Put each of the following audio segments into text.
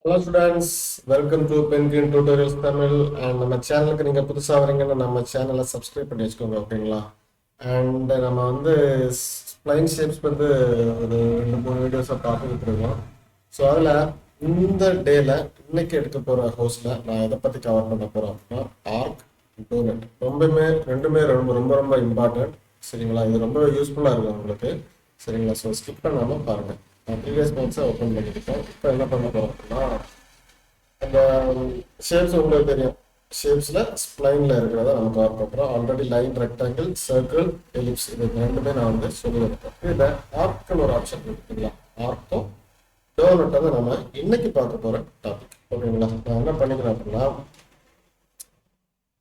Hello students, welcome to Penguin Tutorials Tamil and நம்ம சேனலுக்கு நீங்க புதுசா வரீங்கன்னா நம்ம சேனலை சப்ஸ்கிரைப் பண்ணி வச்சுக்கோங்க ஓகேங்களா. அண்ட் நம்ம வந்து ஸ்ப்ளைன் ஷேப்ஸ் வந்து ஒரு 2-3 வீடியோஸாக பார்த்துக்கிட்டு இருக்கோம். ஸோ அதில் இந்த டேல இன்னைக்கு எடுக்க போகிற ஹோஸ்ட்ல நான் எதை பற்றி கவர் பண்ண போகிறோம் அப்படின்னா ஆர்க் டோனட் ரெண்டுமே ரொம்ப ரொம்ப ரொம்ப இம்பார்ட்டன்ட். சரிங்களா, இது ரொம்ப யூஸ்ஃபுல்லாக இருக்கும் உங்களுக்கு. சரிங்களா, ஸோ ஸ்கிப் பண்ணாமல் பாருங்கள். நான் ப்ரீவியஸ் மேட்ஸை ஓப்பன் பண்ணிக்கிட்டேன். இப்போ என்ன பண்ண போகிறோம் அப்படின்னா அந்த ஷேப்ஸ் உங்களுக்கு தெரியும். ஷேப்ஸில் ஸ்ப்ளைனில் இருக்கிறத நம்ம கவர் பண்ணுறோம். Already line, rectangle, circle, ellipse இது ரெண்டுமே நான் வந்து சொல்லி கொடுப்பேன். இதில் ஆர்க்குன்னு ஒரு ஆப்ஷன் இருக்குங்களா, ஆர்க்கும் டோனட் வந்து நம்ம இன்னைக்கு பார்க்க போகிற டாபிக் ஓகேங்களா. நான் என்ன பண்ணிக்கிறேன் அப்படின்னா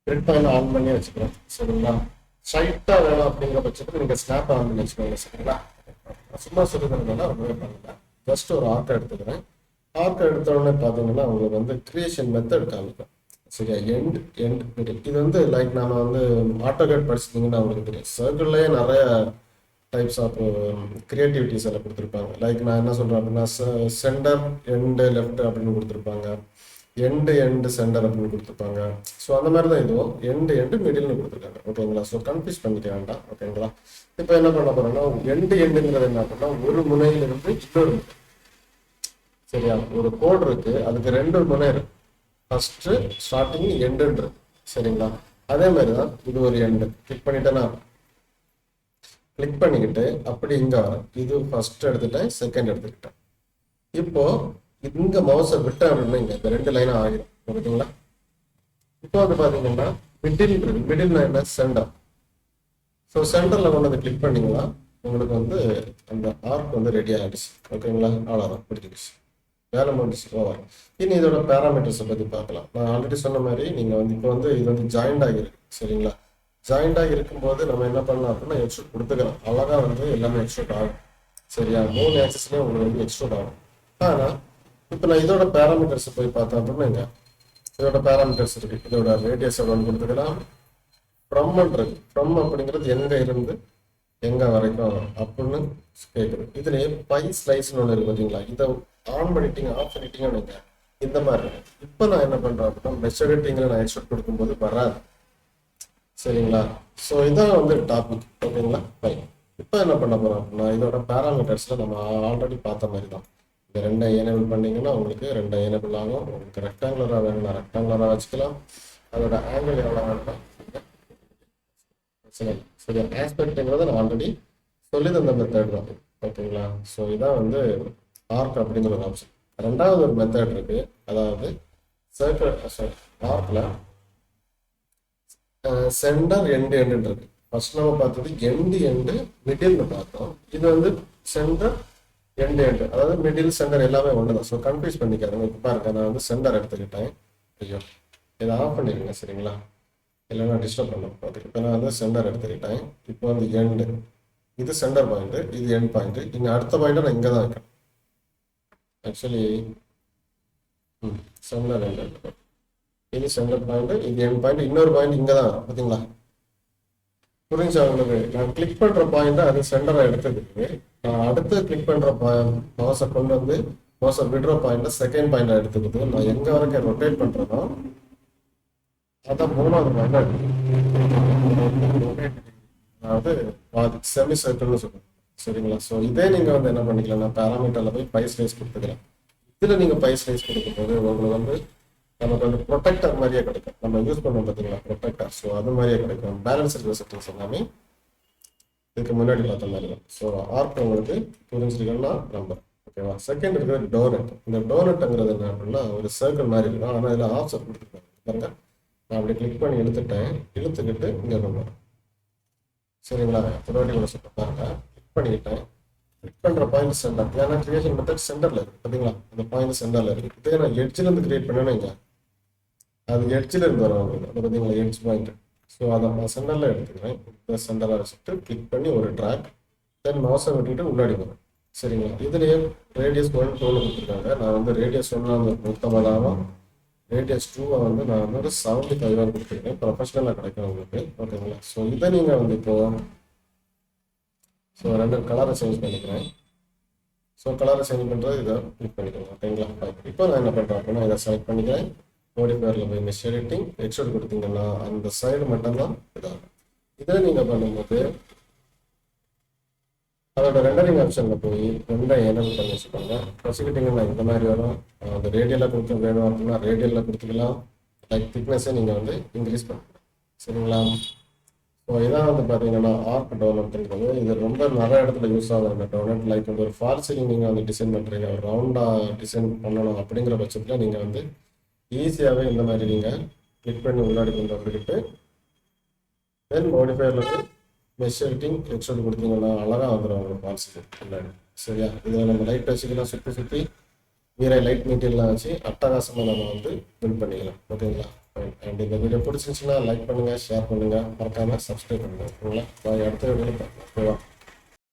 கிரிட் பாயிண்ட் ஆன் பண்ணி வச்சுக்கிறேன். சரிங்களா, ஸ்ட்ரைட்டாக வேணும் அப்படிங்கிற பட்சத்துக்கு நீங்கள் ஸ்னாப் ஆன் பண்ணி வச்சுக்கோங்க. சரிங்களா, சும்மா சொல்லிக்கிறதுனால ரொம்பவே பண்ணல. ஜஸ்ட் ஒரு ஆர்க்கை எடுத்துக்கிறேன். ஆர்க்கை எடுத்த உடனே பார்த்தீங்கன்னா உங்களுக்கு வந்து கிரியேஷன் மெத்தட் காமிக்கும். சரியா, எண்ட் மிடில். இது வந்து லைக் நம்ம வந்து ஆட்டோகேட் படிச்சிட்டிங்கன்னா உங்களுக்கு தெரியும். சர்க்கிள்லேயே நிறைய டைப்ஸ் ஆஃப் கிரியேட்டிவிட்டிஸ் எல்லாம் கொடுத்துருப்பாங்க. லைக் நான் என்ன சொல்கிறேன் அப்படின்னா சென்டர் எண்டு லெஃப்ட் அப்படின்னு கொடுத்துருப்பாங்க, எண்டு சென்டர் அப்படின்னு கொடுத்துருப்பாங்க. ஸோ அந்த மாதிரி தான் இதுவும் எண்டு மிடில்னு கொடுத்துருக்காங்க ஓகேங்களா. ஸோ கன்ஃபியூஸ் பண்ணிக்க வேண்டாம் ஓகேங்களா. இப்போ என்ன பண்ண போறோம்னா எண்டுங்கிறது என்ன அப்படின்னா ஒரு முனையிலிருந்து இன்னொரு முனை. சரியா, ஒரு கோடு இருக்கு, அதுக்கு 2 முனை இருக்கு. ஃபர்ஸ்ட் ஸ்டார்டிங் எண்டுன்றது. சரிங்களா, அதே மாதிரி தான் இது ஒரு எண்டு. கிளிக் பண்ணிட்டேன்னா கிளிக் பண்ணிக்கிட்டு அப்படி இங்கே வரும். இது ஃபர்ஸ்ட் எடுத்துட்டேன், செகண்ட் எடுத்துக்கிட்டேன். இப்போ இங்கே மவுஸை விட்டேன் அப்படின்னா இங்கே இந்த 2 லைனாக ஆகிடும் ஓகேங்களா. இப்போ வந்து பார்த்தீங்கன்னா மிடில் என்ன சென்டர். ஸோ சென்டரில் கொண்டு வந்து கிளிக் பண்ணிங்கன்னா உங்களுக்கு வந்து அந்த ஆர்க் வந்து ரெடி ஆகிடுச்சு ஓகேங்களா. அவ்வளோதான், பிடிச்சிடுச்சு, வேலை முடிச்சு ஓவர். இனி இதோட பேராமீட்டர்ஸை பற்றி பார்க்கலாம். நான் ஆல்ரெடி சொன்ன மாதிரி நீங்கள் வந்து இப்போ வந்து இது வந்து ஜாயிண்ட் ஆகிருக்கு. சரிங்களா, ஜாயிண்ட் ஆகி இருக்கும்போது நம்ம என்ன பண்ணலாம் அப்படின்னா எக்ஸ்ட்ரூட் கொடுத்துக்கலாம். அழகாக வந்து எல்லாமே எக்ஸ்ட்ரூட் ஆகும். சரியா, 3 ஆக்சஸ்லேயும் உங்களுக்கு வந்து எக்ஸ்ட்ரூட் ஆகும். ஆனால் இப்போ நான் இதோட பேராமீட்டர்ஸை போய் பார்த்தேன் அப்படின்னா இதோட பேராமீட்டர்ஸ் இருக்குது. இதோட ரேடியஸ் எவ்வளோன்னு கொடுத்துக்கலாம். ஃப்ரம் அப்படிங்கிறது எங்க இருந்து எங்க வரைக்கும் அப்படின்னு கேட்குது. இதுலயே பை ஸ்லைஸ்னு ஒன்று இருக்கு பார்த்தீங்களா. இதை ஆன் பண்ணிட்டீங்க ஆஃப் பண்ணிட்டீங்க நீங்க இந்த மாதிரி இருக்கு. இப்போ நான் என்ன பண்றேன் அப்படின்னா மெஷரிட்டிங்கில் நான் எக்ஸ்ட்ரா கொடுக்கும்போது வராது. சரிங்களா, ஸோ இதான் வந்து டாபிக் ஓகேங்களா. பை இப்போ என்ன பண்ண போறோம் அப்படின்னா இதோட பேராமீட்டர்ஸ்ல நம்ம ஆல்ரெடி பார்த்த மாதிரி தான். இந்த 2 எனேபிள் பண்ணீங்கன்னா உங்களுக்கு 2 எனேபிள் ஆகும். உங்களுக்கு ரெக்டாங்குலராக வேணும்னா ரெக்டாங்குலராக வச்சுக்கலாம். அதோட ஆங்கிள் எவ்வளோ வேணும்னா சரி, ஆஸ்பெக்ட்ங்கிறத நான் ஆல்ரெடி சொல்லி தந்த மெத்தட் தான் ஓகேங்களா. ஸோ இதான் வந்து ஆர்க் அப்படிங்கிற ஒரு ஆப்ஷன். ரெண்டாவது ஒரு மெத்தட் இருக்கு, அதாவது சர்க்கிள் ஆர்க்ல சென்டர் எண்டு இருக்கு. ஃபர்ஸ்ட் நம்ம பார்த்தது எண்டு மிடில்னு பார்த்தோம். இது வந்து சென்டர் எண்டு அதாவது மிடில் சென்டர் எல்லாமே ஒன்று தான். ஸோ கன்ஃபியூஸ் பண்ணிக்காதுங்க. இப்போ பாருங்க, நான் வந்து சென்டர் எடுத்துக்கிட்டேன். ஐயோ, இதை ஆஃப் பண்ணிடுங்க சரிங்களா, இல்லைன்னா டிஸ்டர்ப் பண்ண. ஓகே, இப்போ நான் வந்து சென்டர் எடுத்துக்கிட்டேன். இப்போ வந்து எண்டு, இது சென்டர் பாயிண்ட், இது எண்ட் பாயிண்ட். இங்கே அடுத்த பாயிண்ட் நான் இங்கே தான் இருக்கேன். ஆக்சுவலி சென்டர் எண்டு, இது சென்டர் பாயிண்ட், இது எண்ட் பாயிண்ட், இன்னொரு பாயிண்ட் இங்கே தான் பார்த்தீங்களா. புரிஞ்சா உங்களுக்கு? நான் கிளிக் பண்ணுற பாயிண்ட் அது சென்டராக எடுத்துக்கிட்டு நான் அடுத்து கிளிக் பண்ணுற மவுஸை கொண்டு வந்து மவுஸை விடுற பாயிண்ட்டை செகண்ட் பாயிண்டாக எடுத்துக்கிட்டு நான் எங்கே வரைக்கும் ரொட்டேட் பண்ணுறேனோ அதான் 3வது பாயிண்ட். அதாவது செமி சர்க்கிள்னு சொல்லுவாங்க. சரிங்களா, ஸோ இதே நீங்கள் வந்து என்ன பண்ணிக்கலாம், பேராமீட்டரில் போய் பை ஸ்லைஸ் கொடுத்துக்கலாம். இதில் நீங்கள் பை ஸ்லைஸ் கொடுக்கும்போது உங்களுக்கு வந்து நமக்கு வந்து ப்ரொடெக்டர் மாதிரியே கிடைக்கும். நம்ம யூஸ் பண்ணுவோம் பார்த்தீங்களா ப்ரொடெக்டர். ஸோ அது மாதிரியே கிடைக்கும். பேலன்ஸ் இருக்கிற செட்டிங்ஸ் எல்லாமே இதுக்கு முன்னாடி பார்த்த மாதிரி தான். ஸோ ஆர்க் உங்களுக்கு புரிஞ்சிருக்கணும்னா நம்பர் ஓகேவா. செகண்ட் இருக்கிற டோனட். இந்த டோனட்டுங்கிறது என்ன அப்படின்னா ஒரு சர்க்கிள் மாதிரி இருக்கும். ஆனால் இதில் ஆப்ஷன் கொடுத்துருக்காங்க பாருங்க. நான் அப்படி கிளிக் பண்ணி இழுத்துக்கிட்டு இங்கே கொண்டு வரேன். சரிங்களா, தொடாட்டி கூட சொல்ல பாருங்க. கிளிக் பண்ணிக்கிட்டேன். கிளிக் பண்ணுற பாயிண்ட் சென்டர், ஏன்னா கிரியேஷன் மெத்தட் சென்டரில் இருக்குது பார்த்தீங்களா. அந்த பாயிண்ட் சென்டரில் இருக்குது. இதே நான் எட்ஜிலேருந்து கிரியேட் பண்ணேன்னு இங்கே அது எட்ஜில் இருந்து வரும் அது பார்த்தீங்களா, எட்ஜ் பாயிண்ட். ஸோ அதை நான் சென்டரில் எடுத்துக்கிறேன். இப்போ சென்டராக வச்சுட்டு கிளிக் பண்ணி ஒரு ட்ராக், தென் மவுஸை விட்டுக்கிட்டு உள்ளாடி வரும். சரிங்களா, இதுலேயே ரேடியஸ் 1 டோல் கொடுத்துருக்காங்க. நான் வந்து ரேடியஸ் 1 150 ரேடியஸ் 2 வந்து நான் வந்து ஒரு 75 கொடுத்துருக்கேன். ப்ரொஃபஷனலாக கிடைக்கும் உங்களுக்கு ஓகேங்களா. ஸோ இதை நீங்கள் வந்து இப்போ 2 கலரை சேஞ்ச் பண்ணிக்கிறேன். ஸோ கலரை சேஞ்ச் பண்ணுறது இதை கிளிக் பண்ணிக்கோங்க ஓகேங்களா. இப்போ நான் என்ன பண்ணுறேன் அப்படின்னா இதை செலக்ட் பண்ணிக்கிறேன். மோடிஃபையரில் போய் மெஷ் எடிட்டிங் எக்ஸ்ட்ரூட் கொடுத்தீங்கன்னா அந்த சைடு மட்டும்தான் இதாகும். இதை நீங்கள் பண்ணும்போது அதோட ரெண்டரிங் ஆப்ஷனில் போய் ரெண்டை எனபிள் பண்ணி வச்சுக்கோங்க. வச்சுக்கிட்டிங்கன்னா இந்த மாதிரி வரும். அந்த ரேடியலாக கொடுத்து வேணும் அப்படின்னா ரேடியலில் கொடுத்துக்கலாம். லைக் திக்னஸை நீங்கள் வந்து இன்க்ரீஸ் பண்ணலாம். சரிங்களா? ஸோ இதான் வந்து பார்த்தீங்கன்னா ஆர்க் டோனட்ன்றது. இது ரொம்ப நிறைய இடத்துல யூஸ் ஆகும் இந்த டோனட். லைக் வந்து ஒரு ஃபால் சீலிங் நீங்கள் வந்து டிசைன் பண்ணுறீங்க, ஒரு ரவுண்டாக டிசைன் பண்ணணும் அப்படிங்கிற பட்சத்தில் நீங்கள் வந்து ஈஸியாகவே இந்த மாதிரி நீங்கள் கிளிக் பண்ணி உள்ளாடி கொண்டு வந்துக்கிட்டு தென் மோடிஃபையரில் போய் மெஷ் எடிட்டிங் எக்ஸ்ட்ரூட் கொடுத்தீங்கன்னா அழகாக வந்துடும் உங்களுக்கு ஃபால் சீலிங் முன்னாடி. சரியா? இதில் நம்ம லைட் வச்சுக்கலாம், சுற்றி வேற லைட் மெட்டீரியல்லாம் வச்சு அட்டகாசமாக நம்ம வந்து பில்ட் பண்ணிக்கலாம். ஓகேங்களா? அண்ட் இந்த வீடியோ பிடிச்சிருந்துச்சுன்னா லைக் பண்ணுங்கள், ஷேர் பண்ணுங்கள், மறக்காமல் சப்ஸ்கிரைப் பண்ணுங்கள். ஓகேங்களா? அடுத்த வீடியோவில் பார்க்கலாம். ஓகேவா?